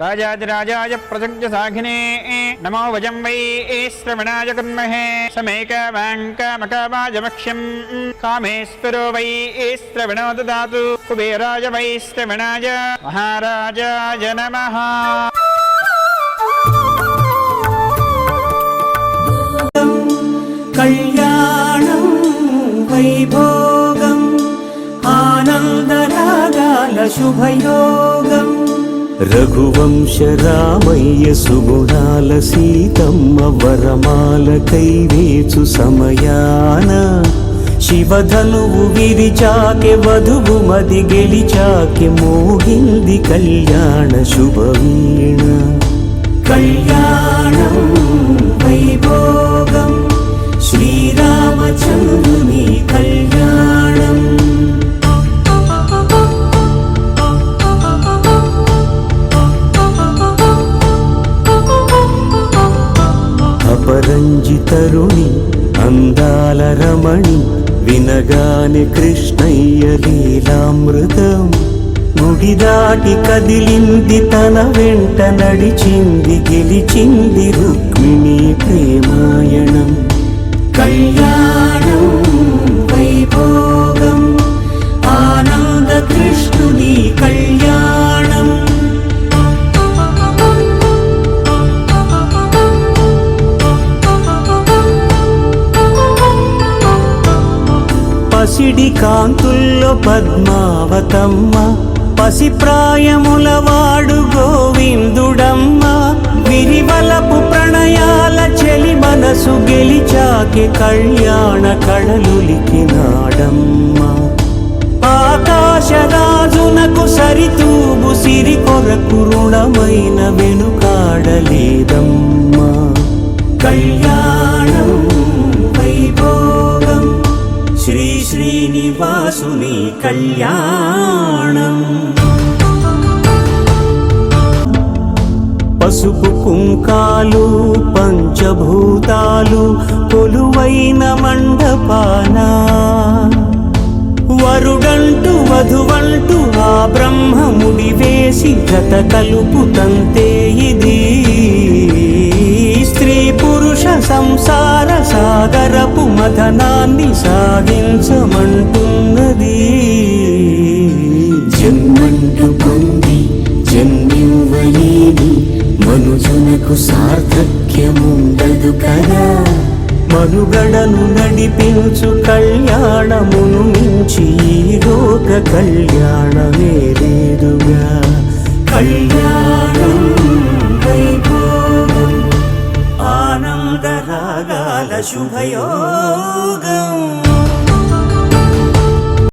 राजाधिराजाय प्रसज्य साघिने नमो वजं वै श्रवणाय कुर्महे समेकवाङ्कामकावाजमक्ष्यं कामेश्वरो वै श्रवणो ददातु कुबेराय वै श्रवणाय महाराजाय नमः। कल्याणं वैभोगम् आनन्दरागाल शुभयोगम् रघुवंश रामय्य सुगुणाल सीतम्म वरमाल कैवेचु समयान शिवधनुवु विरिचाके वधुवु मदि गेलिचाके मोहिंदि कल्याण शुभवीण कल्याणं वैभोगम् श्रीरामचन्द्रुनि कल्याणम् अपरञ्जितरुणि अंदाल रमणि विनगाने कृष्णय्य लीलामृतम् गुడి దాటి కదిలింది తన వెంట నడిచింది గెలిచింది రుక్మిణి ప్రేమాయణం కళ్యాణం వైభోగం ఆనంద కృష్ణుని కళ్యాణం పసిడి కాంతుల్లో పద్మావతమ్మ పసి ప్రాయముల వాడు గోవిందుడమ్మ విరివలపు ప్రణయాల చెలి మనసు గెలిచాకే కళ్యాణ కళలులికినాడమ్మ ఆకాశరాజునకు సరితూబు సిరి కొరకు రుణమైన వెనుకాడలేదమ్మ కళ్యాణం వైభోగం శ్రీ శ్రీనివాసుని కళ్యాణం పసుపు కుంకాలు పంచభూతాలు కొలువైన మండపాన వరుడంటూ వధువంటూ ఆ బ్రహ్మముడి వేసి జత కలుపుతంతే ఇది స్త్రీ పురుష సంసార సాగరపు మథనాన్ని సాగించమంటున్నది జన్మంటూ పొంది జన్మివ్వలేని మనుజునకు సార్థక్యముండదు కదా మనుగడను నడిపించు కళ్యాణమును మించి ఈ లోక కళ్యాణమే లేదుగా కళ్యాణం వైభోగం ఆనందరాగాల శుభయోగం